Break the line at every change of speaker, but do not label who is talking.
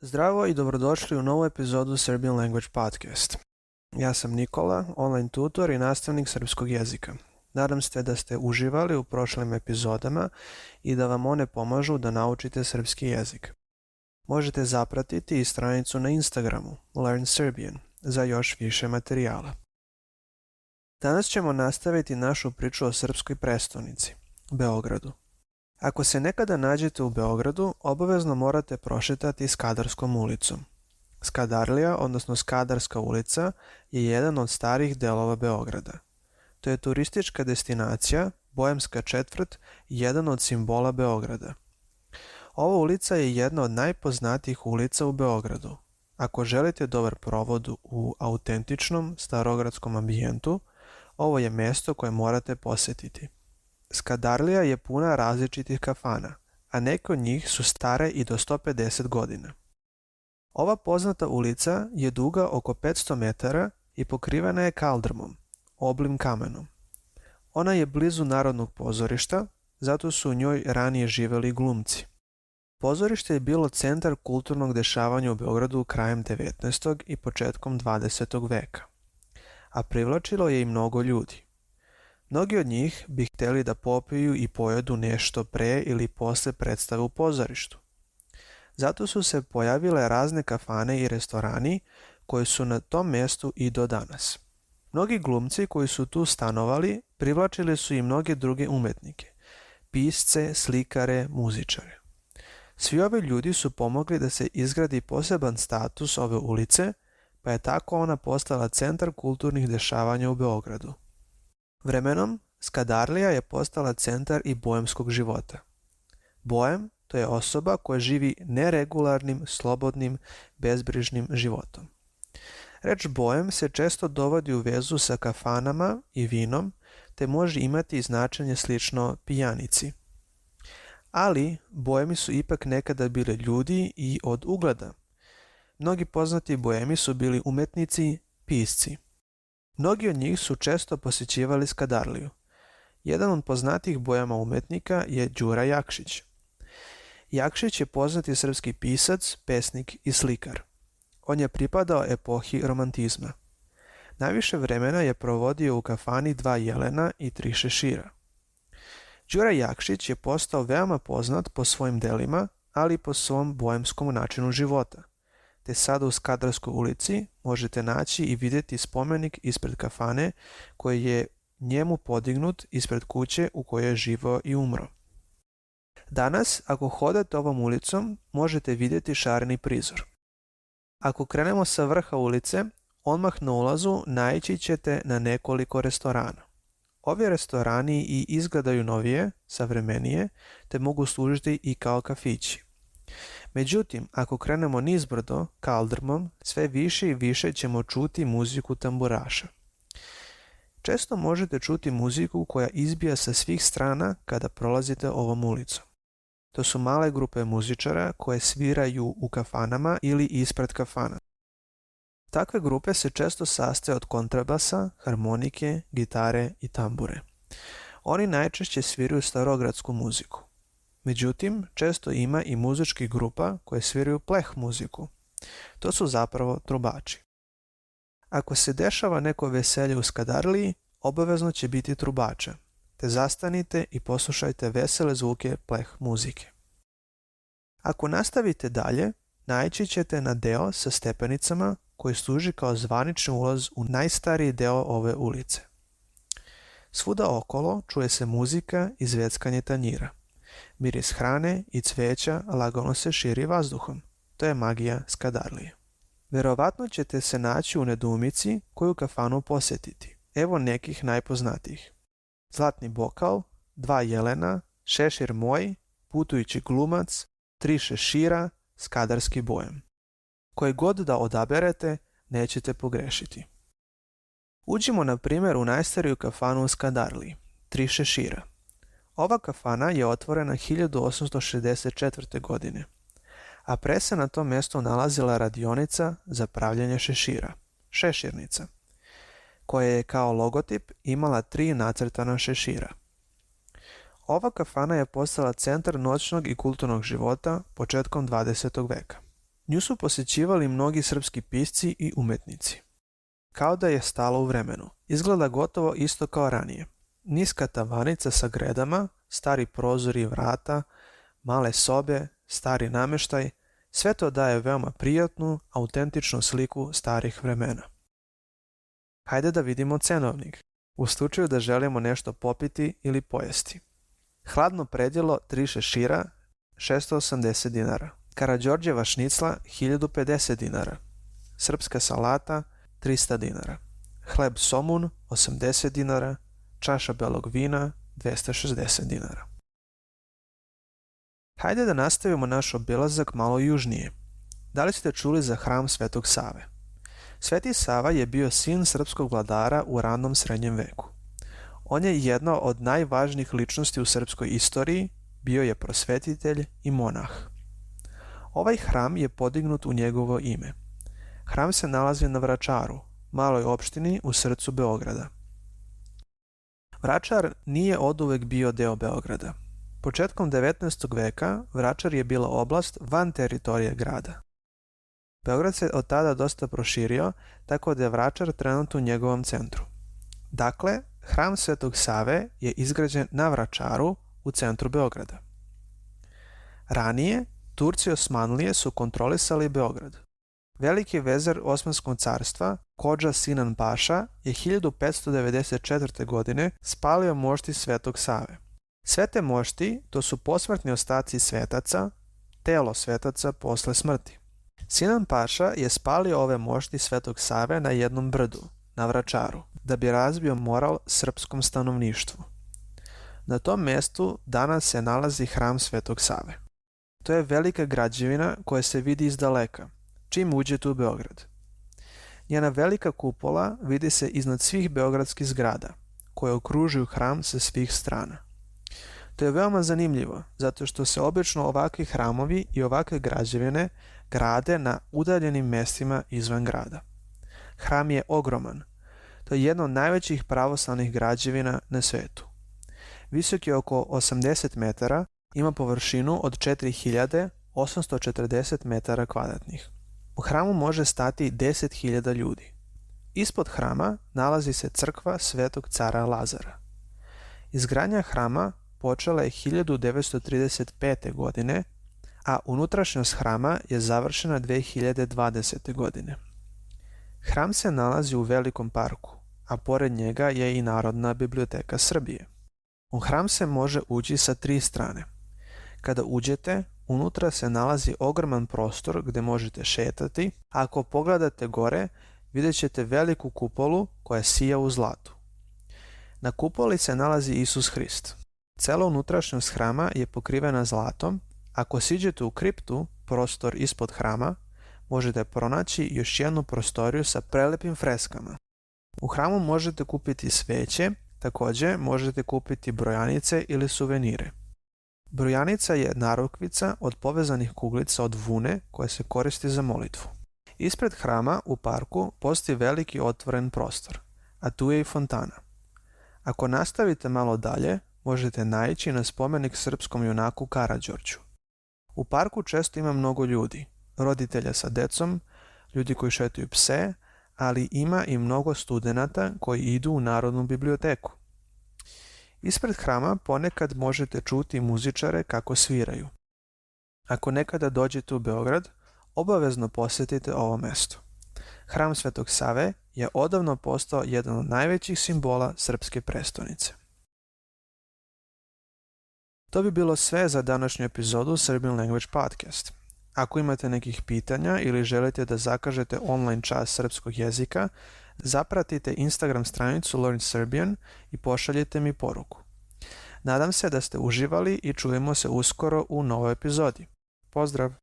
Zdravo i dobrodošli u novu epizodu Serbian Language Podcast. Ja sam Nikola, online tutor i nastavnik srpskog jezika. Nadam se da ste uživali u prošlim epizodama i da vam one pomažu da naučite srpski jezik. Možete zapratiti i stranicu na Instagramu Learn Serbian za još više materijala. Danas ćemo nastaviti našu priču o srpskoj prestonici, Beogradu. Ako se nekada nađete u Beogradu, obavezno morate prošetati Skadarskom ulicom. Skadarlija, odnosno Skadarska ulica, je jedan od starih delova Beograda. To je turistička destinacija, Boemska četvrt, jedan od simbola Beograda. Ova ulica je jedna od najpoznatijih ulica u Beogradu. Ako želite dobar provod u autentičnom starogradskom ambijentu, ovo je mjesto koje morate posjetiti. Skadarlija je puna različitih kafana, a neke od njih su stare i do 150 godina. Ova poznata ulica je duga oko 500 metara i pokrivena je kaldrmom, oblim kamenom. Ona je blizu Narodnog pozorišta, zato su u njoj ranije živjeli glumci. Pozorište je bilo centar kulturnog dešavanja u Beogradu krajem 19. i početkom 20. veka, a privlačilo je i mnogo ljudi. Mnogi od njih bi htjeli da popiju i pojedu nešto pre ili posle predstave u pozorištu. Zato su se pojavile razne kafane i restorani koji su na tom mjestu i do danas. Mnogi glumci koji su tu stanovali privlačili su i mnoge druge umetnike, pisce, slikare, muzičare. Svi ovi ljudi su pomogli da se izgradi poseban status ove ulice, pa je tako ona postala centar kulturnih dešavanja u Beogradu. Vremenom, Skadarlija je postala centar i boemskog života. Boem, to je osoba koja živi neregularnim, slobodnim, bezbrižnim životom. Reč boem se često dovodi u vezu sa kafanama i vinom, te može imati i značenje slično pijanici. Ali, boemi su ipak nekada bili ljudi i od ugleda. Mnogi poznati boemi su bili umetnici, pisci. Mnogi od njih su često posjećivali Skadarliju. Jedan od poznatih boema umetnika je Đura Jakšić. Jakšić je poznati srpski pisac, pesnik i slikar. On je pripadao epohi romantizma. Najviše vremena je provodio u kafani Dva jelena i Tri šešira. Đura Jakšić je postao veoma poznat po svojim delima, ali i po svom boemskom načinu života. Te sada u Skadarskoj ulici možete naći i vidjeti spomenik ispred kafane koji je njemu podignut ispred kuće u kojoj je živao i umro. Danas, ako hodate ovom ulicom, možete vidjeti šareni prizor. Ako krenemo sa vrha ulice, odmah na ulazu naići ćete na nekoliko restorana. Ovi restorani i izgledaju novije, savremenije, te mogu služiti i kao kafići. Međutim, ako krenemo nizbrdo, kaldrmom, sve više i više ćemo čuti muziku tamburaša. Često možete čuti muziku koja izbija sa svih strana kada prolazite ovom ulicom. To su male grupe muzičara koje sviraju u kafanama ili ispred kafana. Takve grupe se često sastoje od kontrabasa, harmonike, gitare i tambure. Oni najčešće sviraju starogradsku muziku. Međutim, često ima i muzičkih grupa koje sviraju pleh muziku. To su zapravo trubači. Ako se dešava neko veselje u Skadarliji, obavezno će biti trubača, te zastanite i poslušajte vesele zvuke pleh muzike. Ako nastavite dalje, naići ćete na deo sa stepenicama koji služi kao zvanični ulaz u najstariji deo ove ulice. Svuda okolo čuje se muzika i zveckanje tanjira. Miris hrane i cveća lagano se širi vazduhom. To je magija Skadarlije. Verovatno ćete se naći u nedoumici koju kafanu posjetiti. Evo nekih najpoznatijih. Zlatni bokal, Dva jelena, Šešir moj, Putujući glumac, Tri šešira, Skadarski boem. Koji god da odaberete, nećete pogrešiti. Uđimo na primjer u najstariju kafanu u Skadarliji, Tri šešira. Ova kafana je otvorena 1864. godine, a pre se na tom mjestu nalazila radionica za pravljenje šešira, šeširnica, koja je kao logotip imala 3 nacrtana šešira. Ova kafana je postala centar noćnog i kulturnog života početkom 20. veka. Nju su posjećivali mnogi srpski pisci i umetnici. Kao da je stala u vremenu. Izgleda gotovo isto kao ranije. Niska tavanica sa gredama, stari prozori i vrata, male sobe, stari namještaj, sve to daje veoma prijatnu, autentičnu sliku starih vremena. Hajde da vidimo cenovnik, u slučaju da želimo nešto popiti ili pojesti. Hladno predjelo 3 šešira, 680 dinara. Karađorđeva šnicla, 1050 dinara. Srpska salata, 300 dinara. Hleb somun, 80 dinara. Čaša belog vina, 260 dinara. Hajde da nastavimo naš obilazak malo južnije. Da li ste čuli za hram Svetog Save? Sveti Sava je bio sin srpskog vladara u ranom srednjem veku. On je jedna od najvažnijih ličnosti u srpskoj istoriji, bio je prosvetitelj i monah. Ovaj hram je podignut u njegovo ime. Hram se nalazi na Vračaru, maloj opštini u srcu Beograda. Vračar nije oduvek bio deo Beograda. Početkom 19. veka Vračar je bila oblast van teritorije grada. Beograd se od tada dosta proširio, tako da je Vračar trenutno u njegovom centru. Dakle, hram Svetog Save je izgrađen na Vračaru u centru Beograda. Ranije, Turci Osmanlije su kontrolisali Beograd. Veliki vezir Osmanskog carstva, Kodža Sinan Paša, je 1594. godine spalio mošti Svetog Save. Sve te mošti, to su posmrtni ostaci svetaca, telo svetaca posle smrti. Sinan Paša je spalio ove mošti Svetog Save na jednom brdu, na Vračaru, da bi razbio moral srpskom stanovništvu. Na tom mjestu danas se nalazi hram Svetog Save. To je velika građevina koja se vidi iz daleka, čim uđete u Beograd. Njena velika kupola vidi se iznad svih beogradskih zgrada, koje okružuju hram sa svih strana. To je veoma zanimljivo, zato što se obično ovakvi hramovi i ovakve građevine grade na udaljenim mjestima izvan grada. Hram je ogroman. To je jedna od najvećih pravoslavnih građevina na svetu. Visok je oko 80 metara, ima površinu od 4840 metara kvadratnih. U hramu može stati 10.000 ljudi. Ispod hrama nalazi se crkva Svetog cara Lazara. Izgradnja hrama počela je 1935. godine, a unutrašnjost hrama je završena 2020. godine. Hram se nalazi u velikom parku, a pored njega je i Narodna biblioteka Srbije. U hram se može ući sa 3 strane. Kada uđete, unutra se nalazi ogroman prostor gdje možete šetati, a ako pogledate gore, vidjet ćete veliku kupolu koja sija u zlatu. Na kupoli se nalazi Isus Hrist. Cela unutrašnjost hrama je pokrivena zlatom. Ako siđete u kriptu, prostor ispod hrama, možete pronaći još jednu prostoriju sa prelepim freskama. U hramu možete kupiti sveće, također možete kupiti brojanice ili suvenire. Brojanica je narukvica od povezanih kuglica od vune koja se koristi za molitvu. Ispred hrama u parku postoji veliki otvoren prostor, a tu je i fontana. Ako nastavite malo dalje, možete naići na spomenik srpskom junaku Karađorđu. U parku često ima mnogo ljudi, roditelja sa decom, ljudi koji šetaju pse, ali ima i mnogo studenata koji idu u Narodnu biblioteku. Ispred hrama ponekad možete čuti muzičare kako sviraju. Ako nekada dođete u Beograd, obavezno posjetite ovo mesto. Hram Svetog Save je odavno postao jedan od najvećih simbola srpske prestonice. To bi bilo sve za današnju epizodu Serbian Language Podcast. Ako imate nekih pitanja ili želite da zakažete online čas srpskog jezika, zapratite Instagram stranicu Learn Serbian i pošaljite mi poruku. Nadam se da ste uživali i čujemo se uskoro u novoj epizodi. Pozdrav!